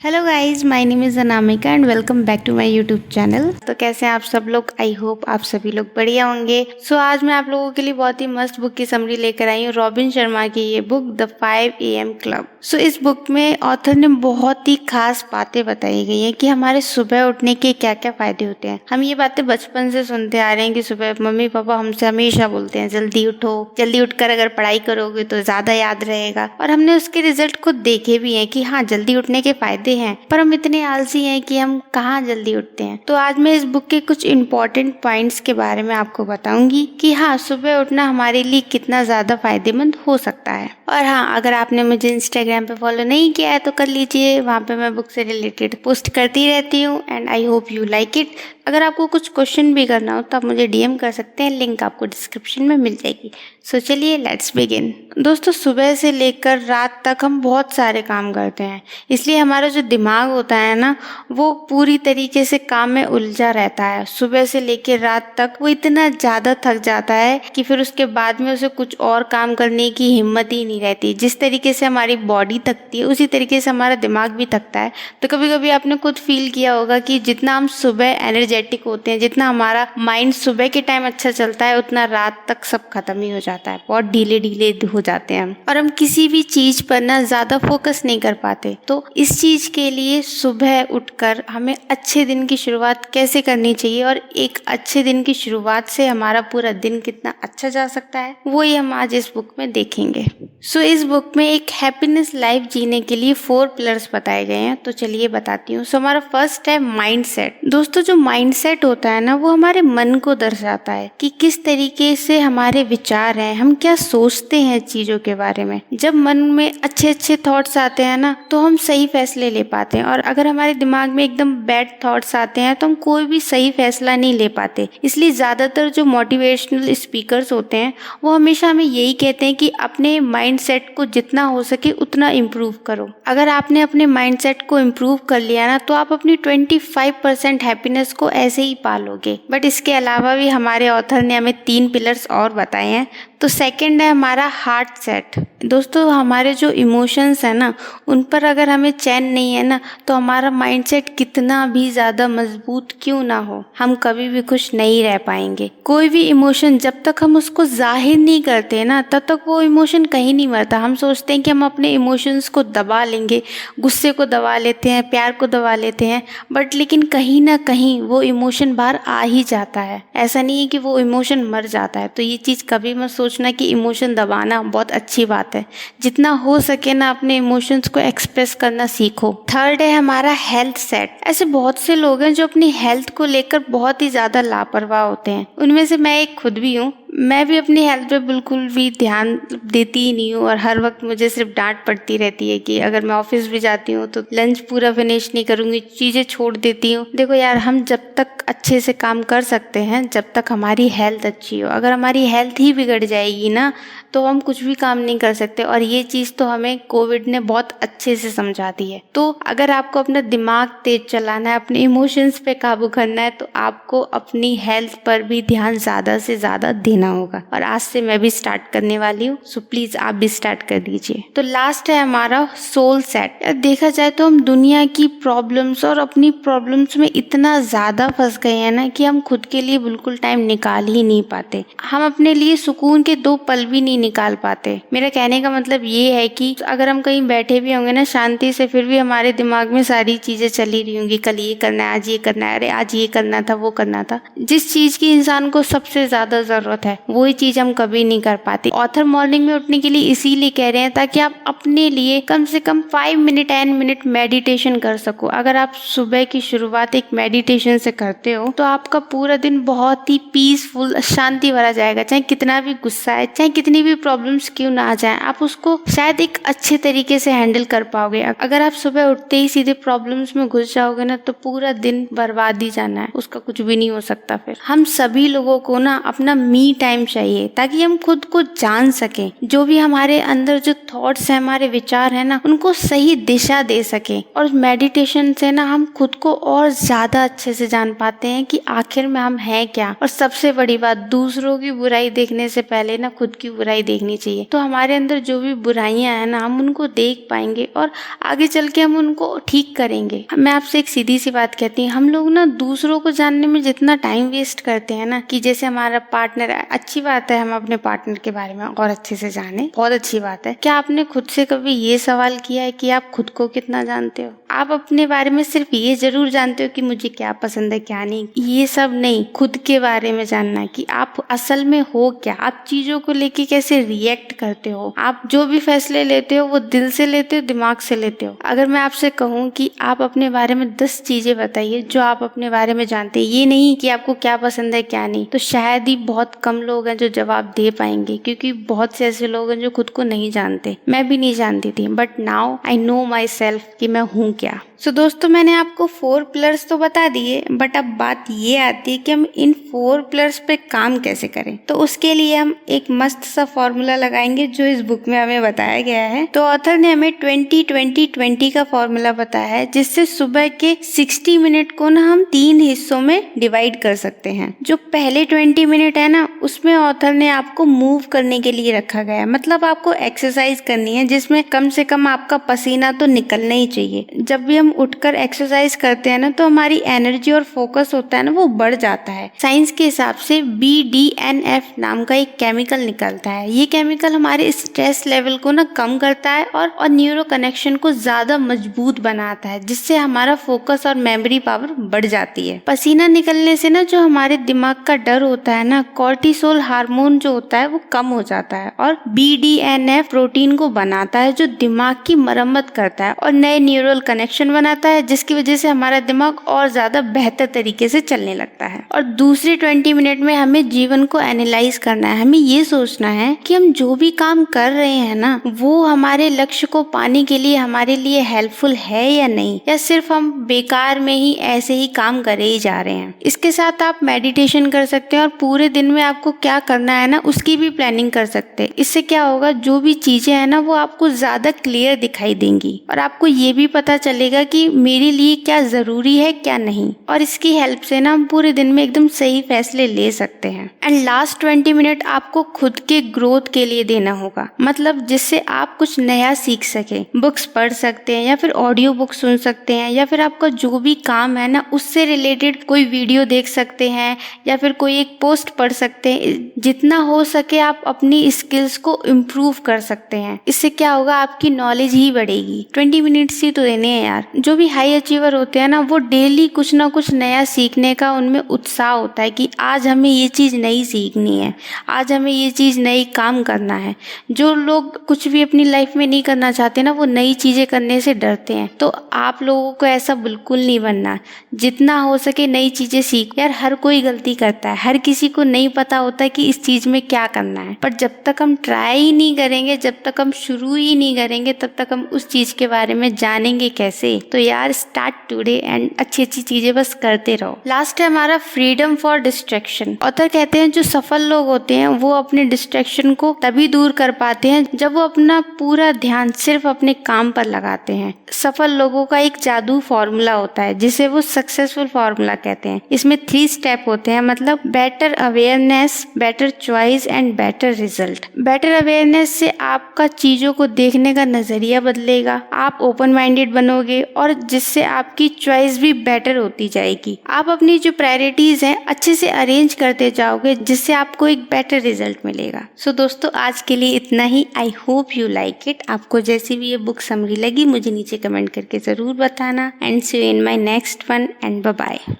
Hello guys, my name is Anamika and welcome back to my YouTube channel. तो कैसे हैं आप सब लोग? आई होप आप सभी लोग बढ़िया होंगे। सो आज मैं आप लोगों के लिए बहुत ही मस्त बुक की समरी लेकर आई हूँ, रॉबिन शर्मा की ये बुक द 5 AM क्लब। सो इस बुक में ऑथर ने बहुत ही खास बातें बताई गई हैं कि हमारे सुबह उठने के क्या क्या फायदे होते हैं। हम ये बातें बचपन से सुनते आ रहे हैं कि सुबह मम्मी पापा हमसे हमेशा बोलते हैं जल्दी उठो, जल्दी उठकर अगर पढ़ाई करोगे तो ज्यादा याद रहेगा। और हमने उसके रिजल्ट को देखे भी हैं कि हाँ, जल्दी उठने के फायदे हैं, पर हम इतने आलसी हैं कि हम कहाँ जल्दी उठते हैं। तो आज मैं इस बुक के कुछ इंपॉर्टेंट पॉइंट्स के बारे में आपको बताऊंगी कि हाँ, सुबह उठना हमारे लिए कितना ज्यादा फायदेमंद हो सकता है। और हाँ, अगर आपने मुझे इंस्टाग्राम पे फॉलो नहीं किया है तो कर लीजिए, वहाँ पे मैं बुक से रिलेटेड पोस्ट करती रहती हूँ and I hope you like it. अगर आपको कुछ क्वेश्चन भी करना हो तो आप मुझे डीएम कर सकते हैं, लिंक आपको डिस्क्रिप्शन में मिल जाएगी। सो चलिए लेट्स बिगिन। दोस्तों, सुबह से लेकर रात तक हम बहुत सारे काम करते हैं, इसलिए हमारा जो दिमाग होता है ना, वो पूरी तरीके से काम में उलझा रहता है। सुबह से लेकर रात तक वो इतना ज़्यादा थक जाता है कि फिर उसके बाद में उसे कुछ और काम करने की हिम्मत ही नहीं रहती। जिस तरीके से हमारी बॉडी थकती है उसी तरीके से हमारा दिमाग भी थकता है। तो कभी कभी आपने खुद फील किया होगा कि जितना हम सुबह एनर्जेटिक होते हैं, जितना हमारा माइंड सुबह के टाइम अच्छा चलता है, उतना रात तक सब खत्म ही हो जाता है। बहुत ढीले ढीले हो जाते हैं हम, और हम किसी भी चीज पर ना ज्यादा फोकस नहीं कर पाते। तो इस चीज के लिए सुबह उठकर हमें अच्छे दिन की शुरुआत कैसे करनी चाहिए और एक अच्छे दिन की शुरुआत से हमारा पूरा दिन कितना अच्छा जा सकता है, वो ही हम आज इस बुक में देखेंगे। सो इस बुक में एक हैप्पीनेस लाइफ जीने के लिए 4 पिलर्स बताए गए हैं। तो चलिए बताती हूँ। सो हमारा फर्स्ट है माइंडसेट। दोस्तों, जो माइंडसेट होता है ना, वो हमारे मन को दर्शाता है कि किस तरीके से हमारे विचार हैं, हम क्या सोचते हैं चीजों के बारे में। जब मन में अच्छे अच्छे थॉट्स आते हैं ना, तो हम सही फैसले ले पाते हैं, और अगर हमारे दिमाग में एकदम बैड थॉट्स आते हैं तो हम कोई भी सही फैसला नहीं ले पाते। इसलिए ज्यादातर जो मोटिवेशनल स्पीकर्स होते हैं वो हमेशा हमें यही कहते हैं कि अपने माइंडसेट को जितना हो सके उतना इम्प्रूव करो। अगर आपने अपने माइंडसेट को इम्प्रूव कर लिया ना, तो आप अपनी 25% हैप्पीनेस को ऐसे ही पालोगे। बट इसके अलावा भी हमारे ऑथर ने हमें 3 पिलर्स और बताए हैं। तो सेकंड है हमारा हार्ट सेट। दोस्तों, हमारे जो इमोशंस है ना, उन पर अगर हमें चैन नहीं है ना, तो हमारा माइंडसेट कितना भी ज्यादा मजबूत क्यों ना हो, हम कभी भी खुश नहीं रह पाएंगे। कोई भी इमोशन जब तक हम उसको जाहिर नहीं करते ना, तब तक वो इमोशन कहीं नहीं मरता। हम सोचते हैं कि हम अपने इमोशंस को दबा लेंगे, गुस्से को दबा लेते हैं, प्यार को दबा लेते हैं, बट लेकिन कहीं ना कहीं वो इमोशन बाहर आ ही जाता है। ऐसा नहीं है कि वो इमोशन मर जाता है। तो ये चीज कभी मत सोचना कि इमोशन दबाना बहुत अच्छी बात है। जितना हो सके ना, अपने इमोशंस को एक्सप्रेस करना सीखो। थर्ड है हमारा हेल्थ सेट। ऐसे बहुत से लोग हैं जो अपनी हेल्थ को लेकर बहुत ही ज्यादा लापरवाह होते हैं। उनमें से मैं एक खुद भी हूँ। मैं भी अपनी हेल्थ पे बिल्कुल भी ध्यान देती ही नहीं हूँ, और हर वक्त मुझे सिर्फ डांट पड़ती रहती है कि अगर मैं ऑफिस भी जाती हूँ तो लंच पूरा फिनिश नहीं करूँगी, चीज़ें छोड़ देती हूँ। देखो यार, हम जब तक अच्छे से काम कर सकते हैं जब तक हमारी हेल्थ अच्छी हो। अगर हमारी हेल्थ ही बिगड़ जाएगी ना, तो हम कुछ भी काम नहीं कर सकते। और ये चीज़ तो हमें कोविड ने बहुत अच्छे से समझा दी है। तो अगर आपको अपना दिमाग तेज चलाना है, अपने इमोशंस पे काबू करना है, तो आपको अपनी हेल्थ पर भी ध्यान ज़्यादा से ज़्यादा देना होगा। और आज से मैं भी स्टार्ट करने वाली हूँ, सो प्लीज आप भी स्टार्ट कर दीजिए। तो लास्ट है हमारा सोल सेट। देखा जाए तो हम दुनिया की प्रॉब्लम्स और अपनी प्रॉब्लम्स में इतना ज्यादा फंस गए हैं ना कि हम खुद के लिए बिल्कुल टाइम निकाल ही नहीं पाते। हम अपने लिए सुकून के 2 पल भी नहीं निकाल पाते। मेरा कहने का मतलब ये है कि अगर हम कहीं बैठे भी होंगे ना शांति से, फिर भी हमारे दिमाग में सारी चीजें चली रही होंगी। कल ये करना है, आज ये करना है, अरे आज ये करना था, वो करना था। जिस चीज की इंसान को सबसे ज्यादा जरूरत है वही चीज हम कभी नहीं कर पाते। ऑथर मॉर्निंग में उठने के लिए इसीलिए कह रहे हैं ताकि आप अपने लिए कम से कम 5 मिनट 10 मिनट मेडिटेशन कर सको। अगर आप सुबह की शुरुआत एक मेडिटेशन से करते हो तो आपका पूरा दिन बहुत ही पीसफुल, शांति भरा जाएगा। चाहे कितना भी गुस्सा है, चाहे कितनी भी प्रॉब्लम्स क्यों ना आ जाए, आप उसको शायद एक अच्छे तरीके से हैंडल कर पाओगे। अगर आप सुबह उठते ही सीधे प्रॉब्लम्स में घुस जाओगे ना, तो पूरा दिन बर्बाद ही जाना है, उसका कुछ भी नहीं हो सकता। फिर हम सभी लोगों को ना अपना मी टाइम चाहिए ताकि हम खुद को जान सकें, जो भी हमारे अंदर जो थॉट्स हैं, हमारे विचार है ना, उनको सही दिशा दे सकें। और मेडिटेशन से ना हम खुद को और ज्यादा अच्छे से जान पाते हैं कि आखिर में हम हैं क्या। और सबसे बड़ी बात, दूसरों की बुराई देखने से पहले ना खुद की बुराई देखनी चाहिए। तो हमारे अंदर जो भी बुराइयां हैं ना, हम उनको देख पाएंगे और आगे चल के हम उनको ठीक करेंगे। मैं आपसे एक सीधी सी बात कहती हूँ, हम लोग ना दूसरों को जानने में जितना टाइम वेस्ट करते हैं ना, कि जैसे हमारा पार्टनर, अच्छी बात है हम अपने पार्टनर के बारे में और अच्छे से जाने, बहुत अच्छी बात है। क्या आपने खुद से कभी ये सवाल किया है कि आप खुद को कितना जानते हो? आप अपने बारे में सिर्फ ये जरूर जानते हो कि मुझे क्या पसंद है क्या नहीं, ये सब नहीं। खुद के बारे में जानना कि आप असल में हो क्या, आप चीजों को लेके कैसे रिएक्ट करते हो, आप जो भी फैसले लेते हो वो दिल से लेते हो, दिमाग से लेते हो। अगर मैं आपसे कहूँ कि आप अपने बारे में 10 चीजें बताइए जो आप अपने बारे में जानते हैं, ये नहीं कि आपको क्या पसंद है क्या नहीं, तो शायद ही बहुत कम लोग हैं जो जवाब दे पाएंगे, क्योंकि बहुत से ऐसे लोग हैं जो खुद को नहीं जानते। मैं भी नहीं जानती थी, but now I know my self कि मैं हूँ क्या। सो दोस्तों, मैंने आपको 4 पिलर्स तो बता दिए, बट अब बात ये आती है कि हम इन 4 पिलर्स पे काम कैसे करें। तो उसके लिए हम एक मस्त सा फॉर्मूला लगाएंगे जो इस बुक में हमें बताया गया है। तो ऑथर ने हमें 20-20-20 का फॉर्मूला बताया है, जिससे सुबह के 60 मिनट को ना हम 3 हिस्सों में डिवाइड कर सकते हैं। जो पहले 20 मिनट है ना, उसमें ऑथर ने आपको मूव करने के लिए रखा गया है, मतलब आपको एक्सरसाइज करनी है, जिसमें कम से कम आपका पसीना तो निकलना ही चाहिए। जब भी हम उठकर एक्सरसाइज करते हैं ना, तो हमारी एनर्जी और फोकस होता है ना, वो बढ़ जाता है। साइंस के हिसाब से BDNF नाम का एक केमिकल निकलता है। ये केमिकल हमारे स्ट्रेस लेवल को ना कम करता है और न्यूरो कनेक्शन को ज्यादा मजबूत बनाता है, जिससे हमारा फोकस और मेमोरी पावर बढ़ जाती है। पसीना निकलने से ना जो हमारे दिमाग का डर होता है ना, कॉर्टिसोल हार्मोन जो होता है वो कम हो जाता है, और BDNF प्रोटीन को बनाता है जो दिमाग की मरम्मत करता है और नए न्यूरल कनेक्शन बनाता है, जिसकी वजह से हमारा दिमाग और ज्यादा बेहतर तरीके से चलने लगता है। और दूसरे 20 मिनट में हमें जीवन को एनालाइज करना है। हमें ये सोचना है कि हम जो भी काम कर रहे हैं ना, वो हमारे लक्ष्य को पाने के लिए हमारे लिए हेल्पफुल है या नहीं, या सिर्फ हम बेकार में ही ऐसे ही काम करे ही जा रहे हैं। इसके साथ आप मेडिटेशन कर सकते हैं और पूरे दिन में आपको क्या करना है ना, उसकी भी प्लानिंग कर सकते हैं। इससे क्या होगा, जो भी चीजें है ना, वो आपको ज्यादा क्लियर दिखाई देंगी और आपको ये भी पता चलेगा कि मेरे लिए क्या जरूरी है क्या नहीं। और इसकी हेल्प से ना हम पूरे दिन में एकदम सही फैसले ले सकते हैं। एंड लास्ट 20 मिनट आपको खुद के ग्रोथ के लिए देना होगा, मतलब जिससे आप कुछ नया सीख सके। बुक्स पढ़ सकते हैं या फिर ऑडियो बुक सुन सकते हैं, या फिर आपका जो भी काम है ना, उससे रिलेटेड कोई वीडियो देख सकते हैं या फिर कोई एक पोस्ट पढ़ सकते हैं। जितना हो सके आप अपनी स्किल्स को इम्प्रूव कर सकते हैं। इससे क्या होगा, आपकी नॉलेज ही बढ़ेगी। 20 मिनट्स ही तो देने हैं यार। जो भी हाई अचीवर होते हैं ना, वो डेली कुछ ना कुछ नया सीखने का उनमें उत्साह होता है कि आज हमें ये चीज नई सीखनी है, आज हमें ये चीज नई काम करना है। जो लोग कुछ भी अपनी लाइफ में नहीं करना चाहते ना, वो नई चीजें करने से डरते हैं। तो आप लोगों को ऐसा बिल्कुल नहीं बनना। जितना हो सके नई चीजें सीख। यार हर कोई गलती करता है, हर किसी को नहीं पता होता है कि इस चीज में क्या करना है, पर जब तक हम ट्राई ही नहीं करेंगे, जब तक हम शुरू ही नहीं करेंगे, तब तक हम उस चीज के बारे में जानेंगे कैसे। तो यार स्टार्ट टुडे एंड अच्छी अच्छी चीजें बस करते रहो। लास्ट है हमारा फ्रीडम फॉर डिस्ट्रैक्शन। ऑथर कहते हैं जो सफल लोग होते हैं वो अपने डिस्ट्रैक्शन को तभी दूर कर पाते हैं जब वो अपना पूरा ध्यान सिर्फ अपने काम पर लगाते हैं। सफल लोगों का एक जादू फॉर्मूला होता है जिसे वो सक्सेसफुल फॉर्मूला कहते हैं। इसमें 3 स्टेप होते हैं, मतलब better awareness, better choice and better result. Better awareness से आपका चीजों को देखने का नजरिया बदलेगा, आप ओपन माइंडेड बनोगे और जिससे आपकी चॉइस भी बेटर होती जाएगी। आप अपनी जो प्रायोरिटीज हैं अच्छे से अरेंज करते जाओगे, जिससे आपको एक बेटर रिजल्ट मिलेगा। सो दोस्तों आज के लिए इतना ही। I hope you like it. आपको जैसी भी ये बुक समरी लगी मुझे नीचे कमेंट करके जरूर बताना। And see you in my next one and bye bye.